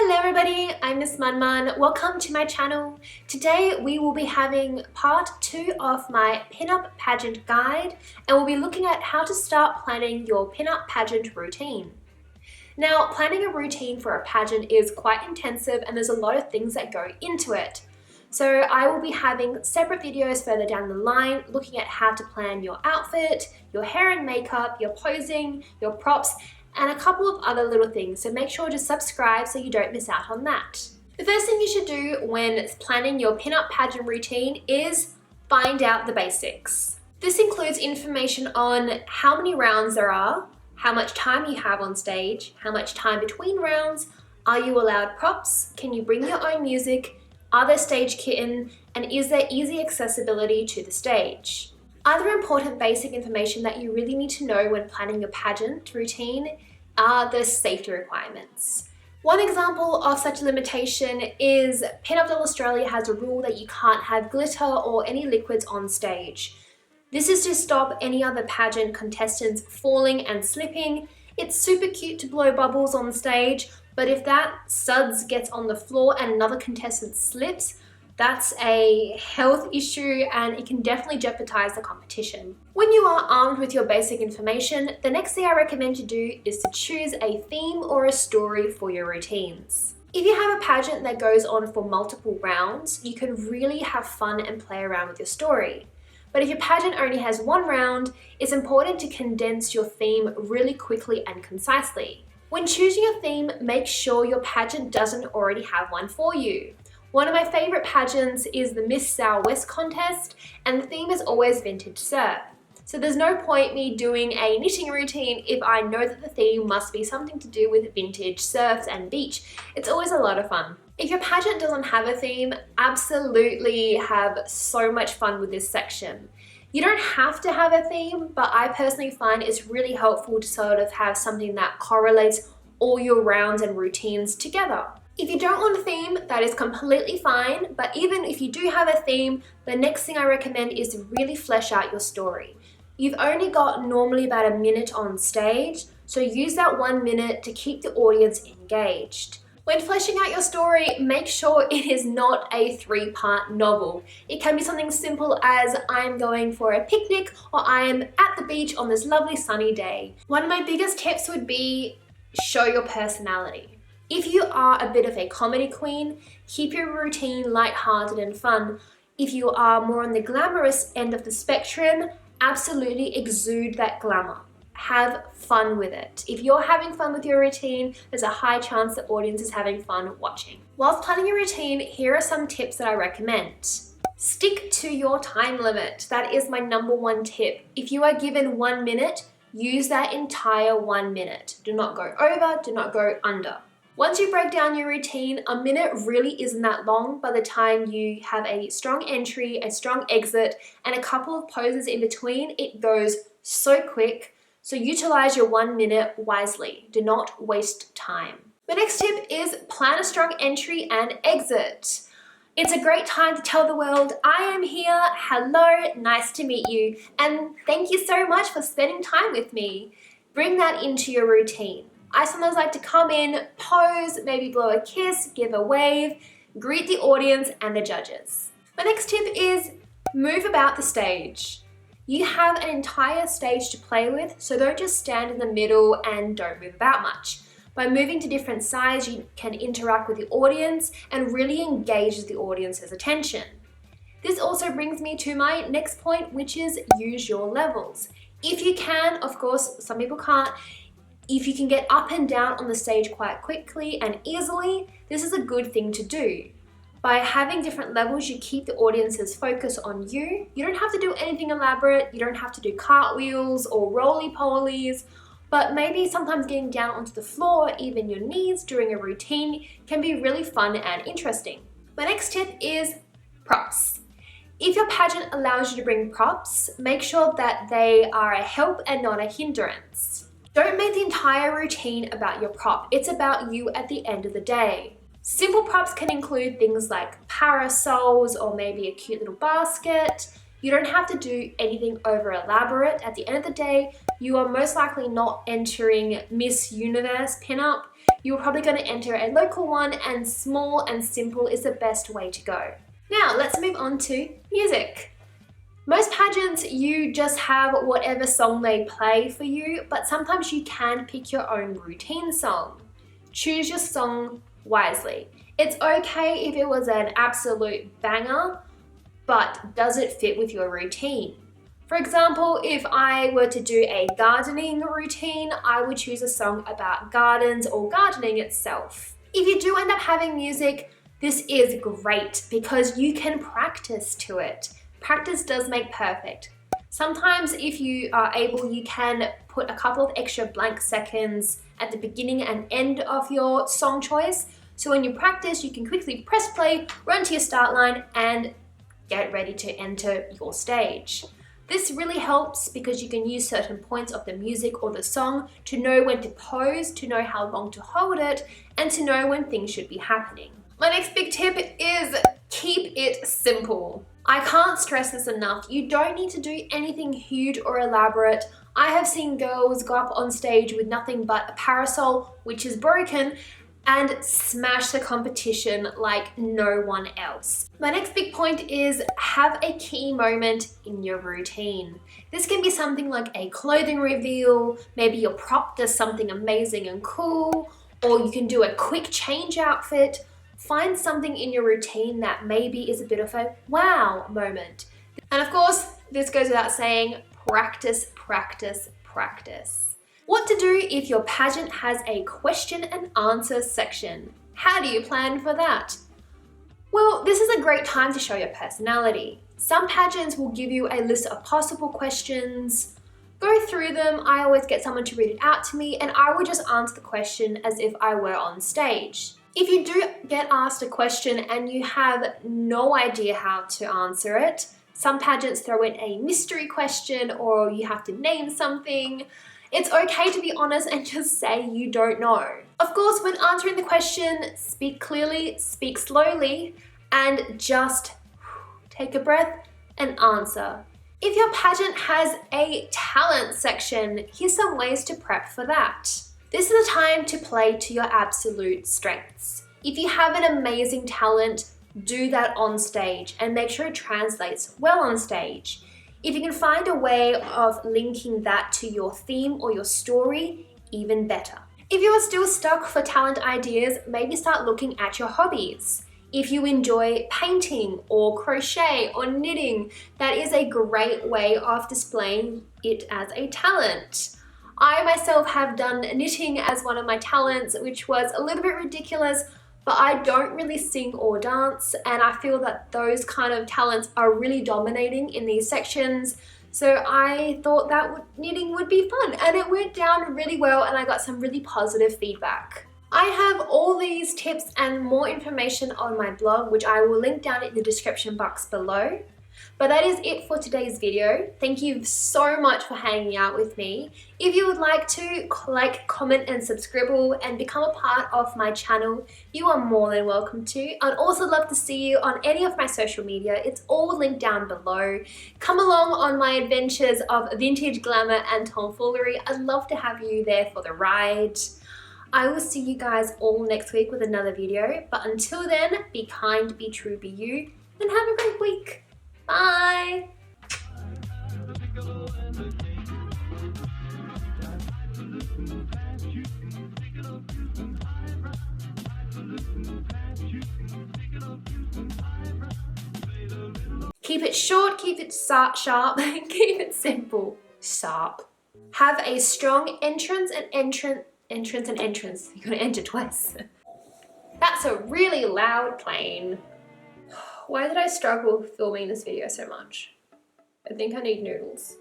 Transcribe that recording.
Hello everybody, I'm Miss Manman. Welcome to my channel. Today we will be having part 2 of my pinup pageant guide, and we'll be looking at how to start planning your pinup pageant routine. Now, planning a routine for a pageant is quite intensive and there's a lot of things that go into it. So I will be having separate videos further down the line looking at how to plan your outfit, your hair and makeup, your posing, your props, and a couple of other little things, so make sure to subscribe so you don't miss out on that. The first thing you should do when planning your pinup pageant routine is find out the basics. This includes information on how many rounds there are, how much time you have on stage, how much time between rounds, are you allowed props, can you bring your own music, are there stage kitten, and is there easy accessibility to the stage? Other important basic information that you really need to know when planning your pageant routine are the safety requirements. One example of such a limitation is Pinup Doll Australia has a rule that you can't have glitter or any liquids on stage. This is to stop any other pageant contestants falling and slipping. It's super cute to blow bubbles on stage, but if that suds gets on the floor and another contestant slips, that's a health issue and it can definitely jeopardize the competition. When you are armed with your basic information, the next thing I recommend you do is to choose a theme or a story for your routines. If you have a pageant that goes on for multiple rounds, you can really have fun and play around with your story. But if your pageant only has one round, it's important to condense your theme really quickly and concisely. When choosing a theme, make sure your pageant doesn't already have one for you. One of my favourite pageants is the Miss Southwest contest, and the theme is always vintage surf. So there's no point me doing a knitting routine if I know that the theme must be something to do with vintage surfs and beach. It's always a lot of fun. If your pageant doesn't have a theme, absolutely have so much fun with this section. You don't have to have a theme, but I personally find it's really helpful to sort of have something that correlates all your rounds and routines together. If you don't want a theme, that is completely fine, but even if you do have a theme, the next thing I recommend is to really flesh out your story. You've only got normally about a minute on stage, so use that 1 minute to keep the audience engaged. When fleshing out your story, make sure it is not a 3-part novel. It can be something simple as I'm going for a picnic or I am at the beach on this lovely sunny day. One of my biggest tips would be show your personality. If you are a bit of a comedy queen, keep your routine lighthearted and fun. If you are more on the glamorous end of the spectrum, absolutely exude that glamour. Have fun with it. If you're having fun with your routine, there's a high chance the audience is having fun watching. Whilst planning your routine, here are some tips that I recommend. Stick to your time limit. That is my #1 tip. If you are given 1 minute, use that entire 1 minute. Do not go over, do not go under. Once you break down your routine, a minute really isn't that long by the time you have a strong entry, a strong exit, and a couple of poses in between. It goes so quick, so utilize your 1 minute wisely. Do not waste time. The next tip is plan a strong entry and exit. It's a great time to tell the world, I am here, hello, nice to meet you, and thank you so much for spending time with me. Bring that into your routine. I sometimes like to come in, pose, maybe blow a kiss, give a wave, greet the audience and the judges. My next tip is move about the stage. You have an entire stage to play with, so don't just stand in the middle and don't move about much. By moving to different sides, you can interact with the audience and really engage the audience's attention. This also brings me to my next point, which is use your levels. If you can, of course, some people can't, if you can get up and down on the stage quite quickly and easily, this is a good thing to do. By having different levels, you keep the audience's focus on you. You don't have to do anything elaborate. You don't have to do cartwheels or roly-polies, but maybe sometimes getting down onto the floor, even your knees during a routine can be really fun and interesting. My next tip is props. If your pageant allows you to bring props, make sure that they are a help and not a hindrance. Don't make the entire routine about your prop. It's about you at the end of the day. Simple props can include things like parasols or maybe a cute little basket. You don't have to do anything over elaborate. At the end of the day, you are most likely not entering Miss Universe pinup. you're probably going to enter a local one, and small and simple is the best way to go. Now let's move on to music. Most pageants, you just have whatever song they play for you, but sometimes you can pick your own routine song. Choose your song wisely. It's okay if it was an absolute banger, but does it fit with your routine? For example, if I were to do a gardening routine, I would choose a song about gardens or gardening itself. If you do end up having music, this is great because you can practice to it. Practice does make perfect. Sometimes if you are able, you can put a couple of extra blank seconds at the beginning and end of your song choice. So when you practice, you can quickly press play, run to your start line, and get ready to enter your stage. This really helps because you can use certain points of the music or the song to know when to pose, to know how long to hold it, and to know when things should be happening. My next big tip is keep it simple. I can't stress this enough. You don't need to do anything huge or elaborate. I have seen girls go up on stage with nothing but a parasol, which is broken, and smash the competition like no one else. My next big point is have a key moment in your routine. This can be something like a clothing reveal, maybe your prop does something amazing and cool, or you can do a quick change outfit. Find something in your routine that maybe is a bit of a wow moment. And of course, this goes without saying, practice, practice, practice. What to do if your pageant has a question and answer section? How do you plan for that? Well, this is a great time to show your personality. Some pageants will give you a list of possible questions. Go through them. I always get someone to read it out to me, and I will just answer the question as if I were on stage. If you do get asked a question and you have no idea how to answer it, some pageants throw in a mystery question or you have to name something. It's okay to be honest and just say you don't know. Of course, when answering the question, speak clearly, speak slowly, and just take a breath and answer. If your pageant has a talent section, here's some ways to prep for that. This is a time to play to your absolute strengths. If you have an amazing talent, do that on stage and make sure it translates well on stage. If you can find a way of linking that to your theme or your story, even better. If you are still stuck for talent ideas, maybe start looking at your hobbies. If you enjoy painting or crochet or knitting, that is a great way of displaying it as a talent. I myself have done knitting as one of my talents, which was a little bit ridiculous, but I don't really sing or dance, and I feel that those kind of talents are really dominating in these sections. So I thought that knitting would be fun, and it went down really well, and I got some really positive feedback. I have all these tips and more information on my blog, which I will link down in the description box below. But that is it for today's video. Thank you so much for hanging out with me. If you would like to like, comment and subscribe and become a part of my channel, you are more than welcome to. I'd also love to see you on any of my social media. It's all linked down below. Come along on my adventures of vintage glamour and tomfoolery. I'd love to have you there for the ride. I will see you guys all next week with another video. But until then, be kind, be true, be you, and have a great week. Bye! Keep it short, keep it sharp, keep it simple. Sharp. Have a strong entrance and entrance. You gotta enter twice. That's a really loud plane. Why did I struggle filming this video so much? I think I need noodles.